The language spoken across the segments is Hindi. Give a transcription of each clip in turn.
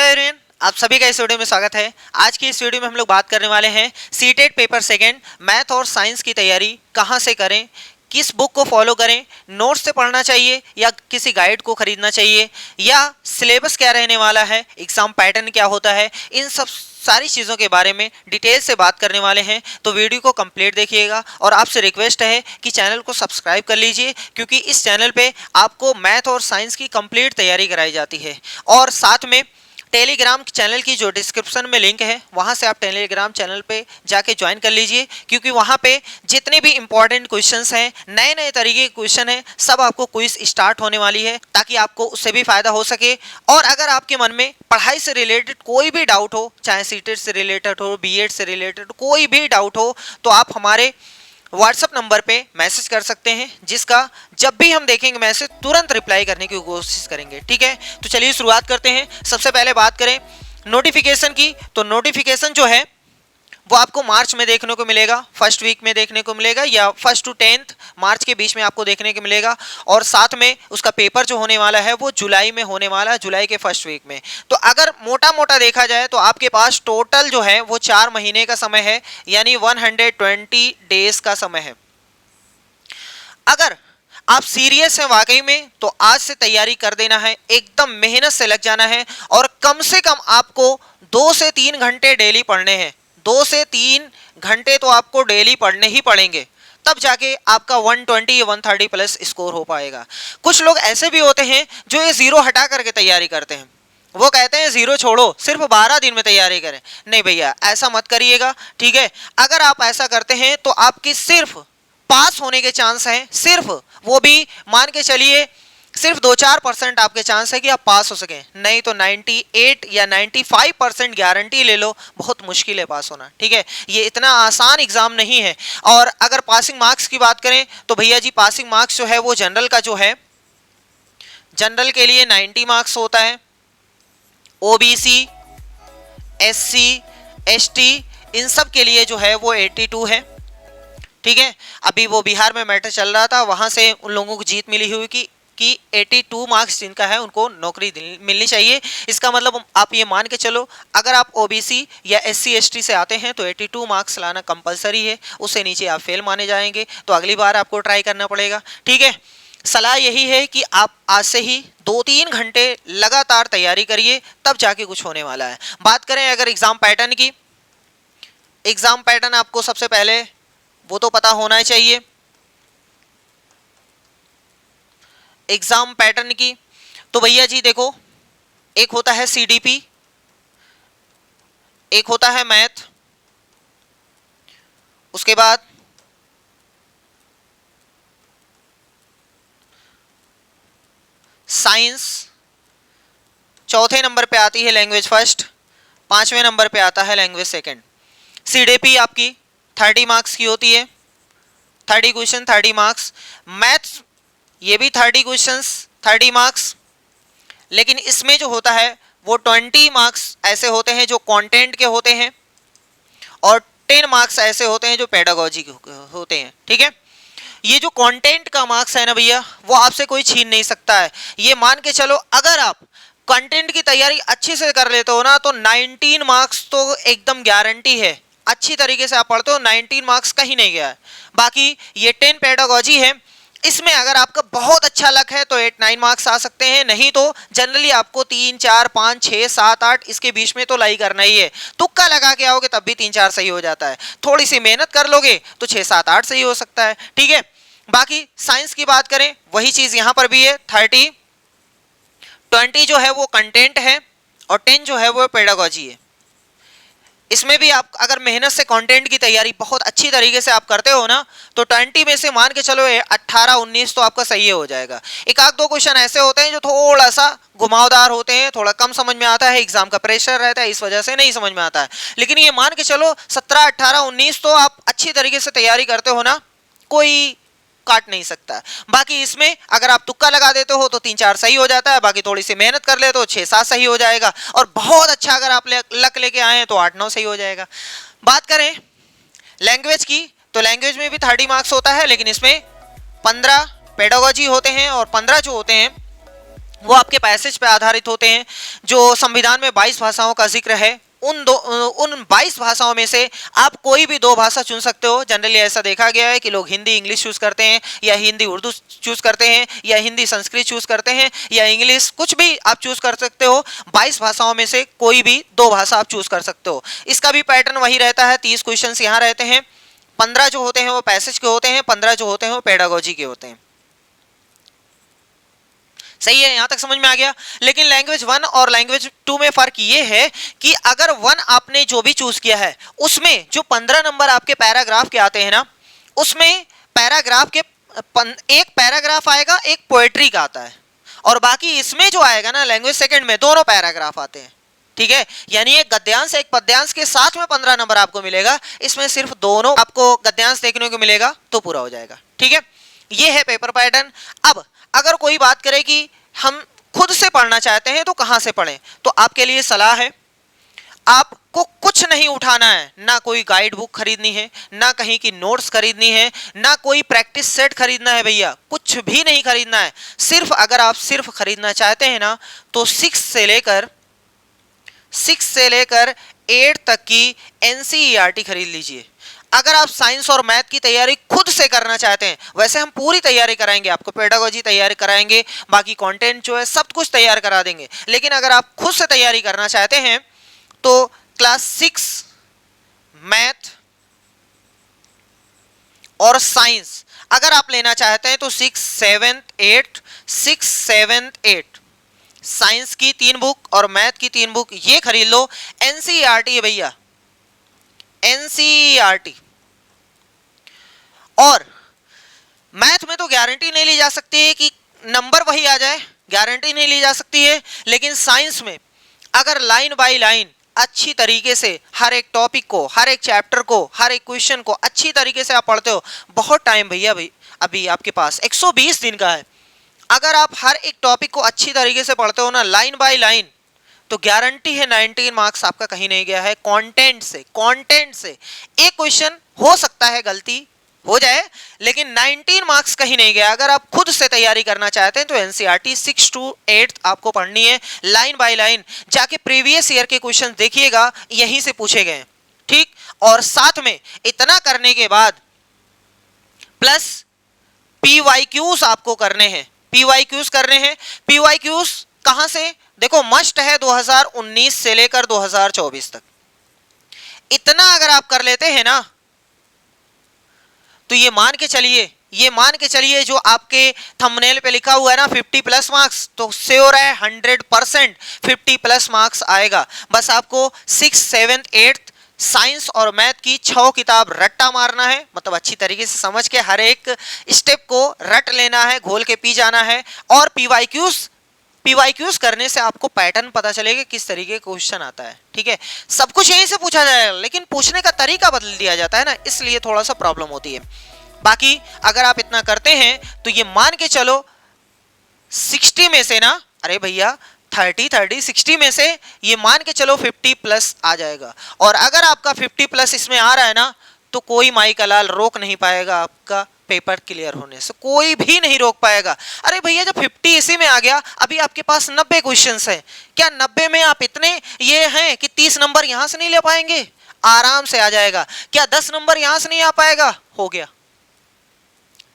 एवरीवन, आप सभी का इस वीडियो में स्वागत है। आज की इस वीडियो में हम लोग बात करने वाले हैं सीटेट पेपर सेकंड मैथ और साइंस की तैयारी कहां से करें, किस बुक को फॉलो करें, नोट्स से पढ़ना चाहिए या किसी गाइड को खरीदना चाहिए, या सिलेबस क्या रहने वाला है, एग्जाम पैटर्न क्या होता है, इन सब सारी चीज़ों के बारे में डिटेल से बात करने वाले हैं। तो वीडियो को कंप्लीट देखिएगा और आपसे रिक्वेस्ट है कि चैनल को सब्सक्राइब कर लीजिए, क्योंकि इस चैनल पे आपको मैथ और साइंस की कंप्लीट तैयारी कराई जाती है। और साथ में टेलीग्राम चैनल की जो डिस्क्रिप्शन में लिंक है, वहां से आप टेलीग्राम चैनल पे जाके ज्वाइन कर लीजिए, क्योंकि वहां पे जितने भी इंपॉर्टेंट क्वेश्चंस हैं, नए नए तरीके के क्वेश्चन हैं, सब आपको क्विज स्टार्ट होने वाली है, ताकि आपको उससे भी फायदा हो सके। और अगर आपके मन में पढ़ाई से रिलेटेड कोई भी डाउट हो, चाहे सीटेट से रिलेटेड हो, बीएड से रिलेटेड कोई भी डाउट हो, तो आप हमारे व्हाट्सएप नंबर पे मैसेज कर सकते हैं, जिसका जब भी हम देखेंगे मैसेज तुरंत रिप्लाई करने की कोशिश करेंगे। ठीक है, तो चलिए शुरुआत करते हैं। सबसे पहले बात करें नोटिफिकेशन की, तो नोटिफिकेशन जो है वो आपको मार्च में देखने को मिलेगा, फर्स्ट वीक में देखने को मिलेगा, या 1 to 10 मार्च के बीच में आपको देखने को मिलेगा। और साथ में उसका पेपर जो होने वाला है वो जुलाई में होने वाला है, जुलाई के फर्स्ट वीक में। तो अगर मोटा मोटा देखा जाए तो आपके पास टोटल जो है वो 4 महीने का समय है, यानी 120 डेज का समय है। अगर आप सीरियस हैं वाकई में, तो आज से तैयारी कर देना है, एकदम मेहनत से लग जाना है, और कम से कम आपको 2 से 3 घंटे डेली पढ़ने हैं। 2 से 3 घंटे तो आपको डेली पढ़ने ही पड़ेंगे, तब जाके आपका 120 या 130 प्लस स्कोर हो पाएगा। कुछ लोग ऐसे भी होते हैं जो ये जीरो हटा करके तैयारी करते हैं, वो कहते हैं जीरो छोड़ो, सिर्फ 12 दिन में तैयारी करें। नहीं भैया, ऐसा मत करिएगा। ठीक है, अगर आप ऐसा करते हैं तो आपकी सिर्फ पास होने के चांस हैं, सिर्फ वो भी मान के चलिए सिर्फ 2-4% आपके चांस है कि आप पास हो सकें, नहीं तो 98 या 95% गारंटी ले लो, बहुत मुश्किल है पास होना। ठीक है, ये इतना आसान एग्जाम नहीं है। और अगर पासिंग मार्क्स की बात करें तो भैया जी, पासिंग मार्क्स जो है वो जनरल का जो है, जनरल के लिए 90 मार्क्स होता है, ओबीसी, एससी, एसटी, इन सब के लिए जो है वो 82 है। ठीक है, अभी वो बिहार में मैटर चल रहा था, वहां से उन लोगों को जीत मिली हुई कि 82 मार्क्स जिनका है उनको नौकरी मिलनी चाहिए। इसका मतलब आप ये मान के चलो, अगर आप ओबीसी या एससी एसटी से आते हैं तो 82 मार्क्स लाना कंपलसरी है, उससे नीचे आप फेल माने जाएंगे, तो अगली बार आपको ट्राई करना पड़ेगा। ठीक है, सलाह यही है कि आप आज से ही 2-3 घंटे लगातार तैयारी करिए, तब जाके कुछ होने वाला है। बात करें अगर एग्जाम पैटर्न की, एग्जाम पैटर्न आपको सबसे पहले वो तो पता होना चाहिए। एग्जाम पैटर्न की तो भैया जी देखो, एक होता है सीडीपी, एक होता है मैथ, उसके बाद साइंस, चौथे नंबर पे आती है लैंग्वेज फर्स्ट, 5वें नंबर पे आता है लैंग्वेज सेकंड। सीडीपी आपकी 30 मार्क्स की होती है, 30 क्वेश्चन 30 मार्क्स। मैथ्स ये भी 30 क्वेश्चंस 30 मार्क्स, लेकिन इसमें जो होता है वो 20 मार्क्स ऐसे होते हैं जो कंटेंट के होते हैं, और 10 मार्क्स ऐसे होते हैं जो पेडागोजी के होते हैं। ठीक है, ये जो कंटेंट का मार्क्स है ना भैया, वो आपसे कोई छीन नहीं सकता है। ये मान के चलो, अगर आप कंटेंट की तैयारी अच्छे से कर लेते हो ना, तो 19 मार्क्स तो एकदम गारंटी है। अच्छी तरीके से आप पढ़ते हो, 19 मार्क्स कहीं नहीं गया है। बाकी ये 10 पेडागोजी है, इसमें अगर आपका बहुत अच्छा लक है तो 8-9 मार्क्स आ सकते हैं, नहीं तो जनरली आपको 3, 4, 5, 6, 7, 8 इसके बीच में तो लाई करना ही है। तुक्का लगा के आओगे तब भी 3-4 सही हो जाता है, थोड़ी सी मेहनत कर लोगे तो 6-7-8 सही हो सकता है। ठीक है, बाकी साइंस की बात करें, वही चीज यहां पर भी है, 30, 20 जो है वो कंटेंट है, और 10 जो है वो पेडागोजी है। इसमें भी आप अगर मेहनत से कंटेंट की तैयारी बहुत अच्छी तरीके से आप करते हो ना, तो 20 में से मान के चलो 18-19 तो आपका सही हो जाएगा। एक आध दो क्वेश्चन ऐसे होते हैं जो थोड़ा सा घुमावदार होते हैं, थोड़ा कम समझ में आता है, एग्जाम का प्रेशर रहता है, इस वजह से नहीं समझ में आता है। लेकिन ये मान के चलो 17, 18, 19 तो आप अच्छी तरीके से तैयारी करते हो ना, कोई काट नहीं सकता। बाकी इसमें अगर आप तुक्का लगा देते हो तो 3-4 सही हो जाता है, बाकी थोड़ी सी मेहनत कर ले तो 6-7 सही हो जाएगा, और बहुत अच्छा अगर आप लक लेके आए तो 8-9 सही हो जाएगा। बात करें लैंग्वेज की, तो लैंग्वेज में भी 30 मार्क्स होता है, लेकिन इसमें 15 पेडागोजी होते हैं, और 15 जो होते हैं वो आपके पैसेज पे आधारित होते हैं। जो संविधान में 22 भाषाओं का जिक्र है, उन 22 भाषाओं में से आप कोई भी 2 भाषा चुन सकते हो। जनरली ऐसा देखा गया है कि लोग हिंदी इंग्लिश चूज करते हैं, या हिंदी उर्दू चूज करते हैं, या हिंदी संस्कृत चूज करते हैं, या इंग्लिश, कुछ भी आप चूज कर सकते हो। 22 भाषाओं में से कोई भी 2 भाषा आप चूज कर सकते हो। इसका भी पैटर्न वही रहता है। 30 क्वेश्चन यहाँ रहते हैं। 15 जो होते हैं वो पैसेज के होते हैं, 15 जो होते हैं वो पेडागोजी के होते हैं। सही है, यहां तक समझ में आ गया। लेकिन लैंग्वेज 1 और लैंग्वेज 2 में फर्क ये है कि अगर 1 आपने जो भी चूज किया है उसमें जो 15 नंबर आपके पैराग्राफ के आते हैं ना, उसमें पैराग्राफ के एक पैराग्राफ आएगा, एक पोएट्री का आता है, और बाकी इसमें जो आएगा ना लैंग्वेज सेकंड में दोनों पैराग्राफ आते हैं। ठीक है, यानी एक गद्यांश एक पद्यांश के साथ में 15 नंबर आपको मिलेगा। इसमें सिर्फ दोनों आपको गद्यांश देखने को मिलेगा तो पूरा हो जाएगा। ठीक है, ये है पेपर पैटर्न। अब अगर कोई बात करे कि हम खुद से पढ़ना चाहते हैं तो कहां से पढ़ें, तो आपके लिए सलाह है, आपको कुछ नहीं उठाना है। ना कोई गाइड बुक खरीदनी है, ना कहीं की नोट्स खरीदनी है, ना कोई प्रैक्टिस सेट खरीदना है। भैया कुछ भी नहीं खरीदना है। सिर्फ अगर आप सिर्फ खरीदना चाहते हैं ना, तो 6 से लेकर 8 तक की एनसीईआरटी खरीद लीजिए। अगर आप साइंस और मैथ की तैयारी खुद से करना चाहते हैं, वैसे हम पूरी तैयारी कराएंगे, आपको पेडागोजी तैयारी कराएंगे, बाकी कंटेंट जो है सब कुछ तैयार करा देंगे। लेकिन अगर आप खुद से तैयारी करना चाहते हैं तो क्लास 6 मैथ और साइंस अगर आप लेना चाहते हैं तो 6, 7, 8 साइंस की 3 बुक और मैथ की 3 बुक ये खरीद लो। एनसीईआरटी है भैया, एनसीईआरटी। और मैथ में तो गारंटी नहीं ली जा सकती है कि नंबर वही आ जाए, गारंटी नहीं ली जा सकती है। लेकिन साइंस में अगर लाइन बाय लाइन अच्छी तरीके से हर एक टॉपिक को, हर एक चैप्टर को, हर एक क्वेश्चन को अच्छी तरीके से आप पढ़ते हो, बहुत टाइम भैया भाई अभी आपके पास 120 दिन का है। अगर आप हर एक टॉपिक को अच्छी तरीके से पढ़ते हो ना, लाइन बाय लाइन, तो गारंटी है 19 मार्क्स आपका कहीं नहीं गया है। कंटेंट से एक क्वेश्चन हो सकता है गलती हो जाए, लेकिन 19 मार्क्स कहीं नहीं गया। अगर आप खुद से तैयारी करना चाहते हैं तो एनसीईआरटी 6 to 8 आपको पढ़नी है, लाइन बाय लाइन जाके प्रीवियस ईयर के क्वेश्चन देखिएगा, यहीं से पूछे गए। ठीक, और साथ में इतना करने के बाद प्लस पीवाईक्यूज आपको करने हैं, पीवाईक्यूज करने हैं। पीवाईक्यूज कहां से, देखो मस्ट है 2019 से लेकर 2024 तक। इतना अगर आप कर लेते हैं ना, तो ये मान के चलिए जो आपके थंबनेल पे लिखा हुआ है ना 50 प्लस मार्क्स, तो श्योर है 100% 50 प्लस मार्क्स आएगा। बस आपको 6, 7, 8 साइंस और मैथ की 6 किताब रट्टा मारना है, मतलब अच्छी तरीके से समझ के हर एक स्टेप को रट लेना है, घोल के पी जाना है। और पीवाईक्यूज करने से आपको पैटर्न पता चलेगा किस तरीके का क्वेश्चन आता है। ठीक है, सब कुछ यहीं से पूछा जाएगा, लेकिन पूछने का तरीका बदल दिया जाता है ना, इसलिए थोड़ा सा प्रॉब्लम होती है। बाकी अगर आप इतना करते हैं तो ये मान के चलो 60 में से ना, अरे भैया 30, 60 में से ये मान के चलो 50 प्लस आ जाएगा। और अगर आपका 50 प्लस इसमें आ रहा है ना, तो कोई माई का लाल रोक नहीं पाएगा आपका पेपर क्लियर होने से, कोई भी नहीं रोक पाएगा। अरे भैया जब 50 इसी में आ गया, अभी आपके पास 90 क्वेश्चंस हैं, क्या 90 में आप इतने ये हैं कि 30 नंबर यहां से नहीं ले पाएंगे? आराम से आ जाएगा। क्या 10 नंबर यहां से नहीं आ पाएगा? हो गया।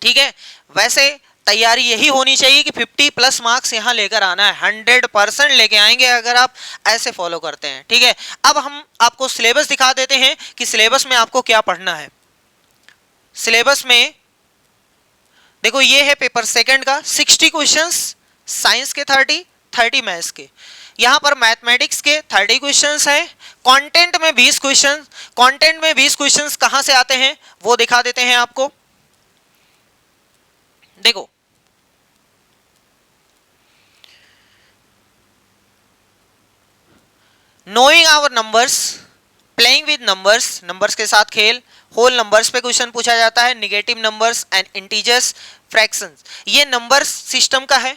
ठीक है, वैसे तैयारी यही होनी चाहिए कि 50 प्लस मार्क्स यहां लेकर आना है, 100% लेके आएंगे अगर आप ऐसे फॉलो करते हैं। ठीक है, अब हम आपको सिलेबस दिखा देते हैं कि सिलेबस में आपको क्या पढ़ना है। सिलेबस में देखो ये है पेपर सेकंड का 60 क्वेश्चंस, साइंस के 30 मैथ्स के। यहां पर मैथमेटिक्स के 30 क्वेश्चंस हैं। कंटेंट में 20 क्वेश्चन, कंटेंट में 20 क्वेश्चंस कहां से आते हैं वो दिखा देते हैं आपको। देखो knowing our numbers, playing with numbers, numbers के साथ खेल, होल नंबर्स पे क्वेश्चन पूछा जाता है, negative numbers and integers, fractions, ये नंबर्स सिस्टम का है।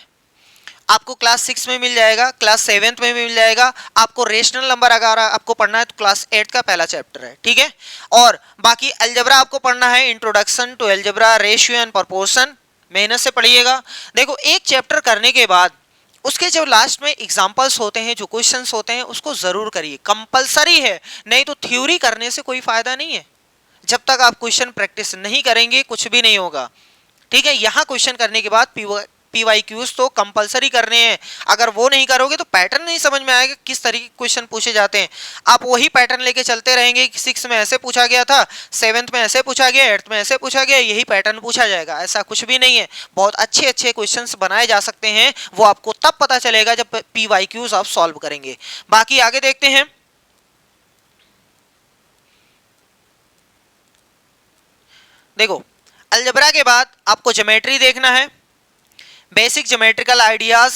आपको क्लास 6 में मिल जाएगा, क्लास 7 में मिल जाएगा। आपको रेशनल नंबर अगर आपको पढ़ना है तो क्लास 8 का पहला चैप्टर है। ठीक है, और बाकी अलजेब्रा आपको पढ़ना है, introduction to algebra, ratio and proportion, मेहनत से पढ़िएगा। देखो एक चैप्टर करने के बाद उसके जो लास्ट में एग्जाम्पल्स होते हैं, जो क्वेश्चंस होते हैं, उसको जरूर करिए, कंपलसरी है, नहीं तो थ्योरी करने से कोई फायदा नहीं है। जब तक आप क्वेश्चन प्रैक्टिस नहीं करेंगे कुछ भी नहीं होगा, ठीक है। यहाँ क्वेश्चन करने के बाद पीवाईक्यूज तो कंपलसरी करने हैं, अगर वो नहीं करोगे तो पैटर्न नहीं समझ में आएगा किस तरीके के क्वेश्चन पूछे जाते हैं। आप वही पैटर्न लेके चलते रहेंगे कि 6 में ऐसे पूछा गया था, 7th में ऐसे पूछा गया, 8th में ऐसे पूछा गया, यही पैटर्न पूछा जाएगा, ऐसा कुछ भी नहीं है। बहुत अच्छे अच्छे क्वेश्चंस बनाए जा सकते हैं, वो आपको तब पता चलेगा जब पीवाईक्यूज आप सॉल्व करेंगे। बाकी आगे देखते हैं। देखो, अलजेब्रा के बाद आपको ज्योमेट्री देखना है, basic geometrical ideas,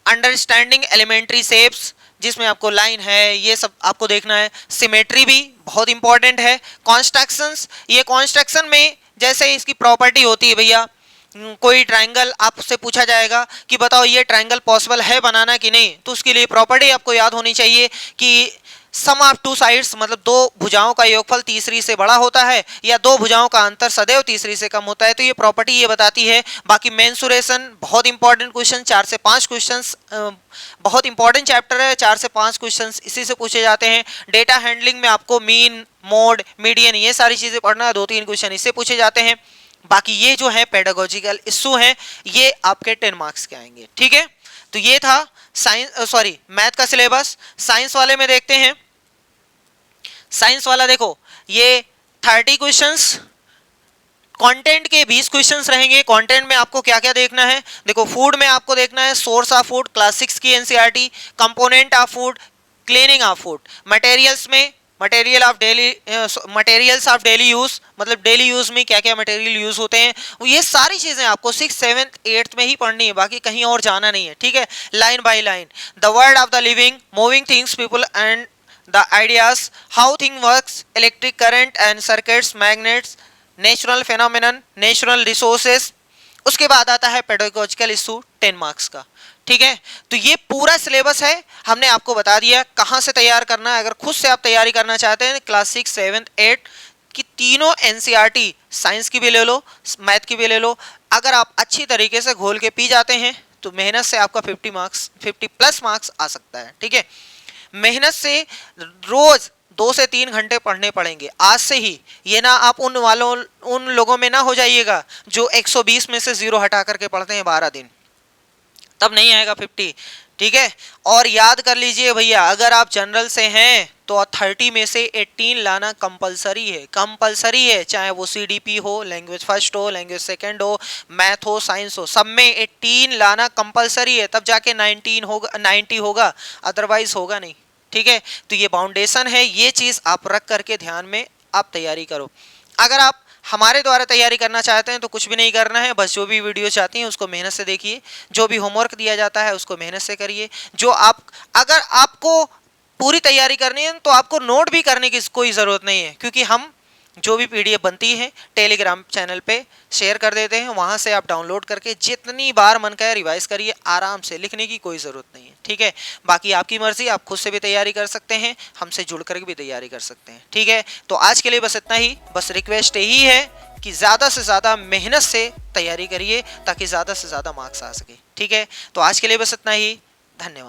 understanding elementary shapes, जिसमें आपको लाइन है ये सब आपको देखना है। सिमेट्री भी बहुत इंपॉर्टेंट है। कॉन्स्ट्रक्शंस, ये कॉन्स्ट्रक्शन में जैसे इसकी प्रॉपर्टी होती है भैया, कोई ट्रायंगल आपसे पूछा जाएगा कि बताओ ये ट्रायंगल पॉसिबल है बनाना कि नहीं, तो उसके लिए प्रॉपर्टी आपको याद होनी चाहिए कि सम ऑफ टू साइड्स, मतलब दो भुजाओं का योगफल तीसरी से बड़ा होता है, या दो भुजाओं का अंतर सदैव तीसरी से कम होता है, तो ये प्रॉपर्टी ये बताती है। बाकी मेंसुरेशन बहुत इंपॉर्टेंट क्वेश्चन, 4 से 5 क्वेश्चंस, बहुत इंपॉर्टेंट चैप्टर है, 4 से 5 क्वेश्चंस इसी से पूछे जाते हैं। डेटा हैंडलिंग में आपको मीन, मोड, मीडियन, ये सारी चीजें पढ़ना है, 2-3 क्वेश्चन इससे पूछे जाते हैं। बाकी ये जो है पेडागोजिकल इशू है, ये आपके 10 मार्क्स के आएंगे, ठीक है। तो ये था साइंस, सॉरी मैथ का सिलेबस। साइंस वाले में देखते हैं। साइंस वाला देखो, ये 30 क्वेश्चंस, कंटेंट के 20 क्वेश्चंस रहेंगे। कंटेंट में आपको क्या क्या देखना है, देखो फूड में आपको देखना है सोर्स ऑफ फूड, क्लास 6 की NCERT, component of food, cleaning of food. Materials में मटेरियल्स ऑफ डेली यूज, मतलब डेली यूज में क्या क्या मटेरियल यूज होते हैं, ये सारी चीजें आपको 6, 7th, 8th में ही पढ़नी है, बाकी कहीं और जाना नहीं है, ठीक है। Line by line, the world of the living, moving things, people and the ideas, how thing works, electric current and circuits, magnets, natural phenomenon, natural resources. उसके बाद आता है पेडागोजिकल इशू 10 मार्क्स का, ठीक है। तो ये पूरा सिलेबस है, हमने आपको बता दिया कहां से तैयार करना है। अगर खुद से आप तैयारी करना चाहते हैं, क्लास 6, 7th, 8th की तीनों एनसीईआरटी, साइंस की भी ले लो, मैथ की भी ले लो, अगर आप अच्छी तरीके से घोल के पी जाते हैं तो मेहनत से आपका 50+ मार्क्स आ सकता है, ठीक है। मेहनत से रोज 2 से 3 घंटे पढ़ने पड़ेंगे आज से ही। ये ना आप उन लोगों में ना हो जाइएगा जो 120 में से 0 हटा करके पढ़ते हैं 12 दिन, तब नहीं आएगा 50, ठीक है। और याद कर लीजिए भैया, अगर आप जनरल से हैं तो 30 में से 18 लाना कंपलसरी है, कंपलसरी है, चाहे वो सीडीपी हो, लैंग्वेज फर्स्ट हो, लैंग्वेज सेकंड हो, मैथ हो, साइंस हो, सब में 18 लाना कंपलसरी है, तब जाके 90 होगा, अदरवाइज होगा नहीं, ठीक है। तो ये बाउंडेशन है, ये चीज आप रख करके ध्यान में आप तैयारी करो। अगर आप हमारे द्वारा तैयारी करना चाहते हैं तो कुछ भी नहीं करना है, बस जो भी वीडियो चाहती हैं उसको मेहनत से देखिए, जो भी होमवर्क दिया जाता है उसको मेहनत से करिए। अगर आपको पूरी तैयारी करनी है तो आपको नोट भी करने की कोई ज़रूरत नहीं है, क्योंकि हम जो भी पीडीएफ बनती है टेलीग्राम चैनल पे शेयर कर देते हैं, वहाँ से आप डाउनलोड करके जितनी बार मन करे रिवाइज करिए, आराम से, लिखने की कोई ज़रूरत नहीं है, ठीक है। बाकी आपकी मर्ज़ी, आप खुद से भी तैयारी कर सकते हैं, हमसे जुड़ करके भी तैयारी कर सकते हैं, ठीक है। तो आज के लिए बस इतना ही, बस रिक्वेस्ट यही है कि ज़्यादा से ज़्यादा मेहनत से तैयारी करिए ताकि ज़्यादा से ज़्यादा मार्क्स आ सके, ठीक है। तो आज के लिए बस इतना ही, धन्यवाद।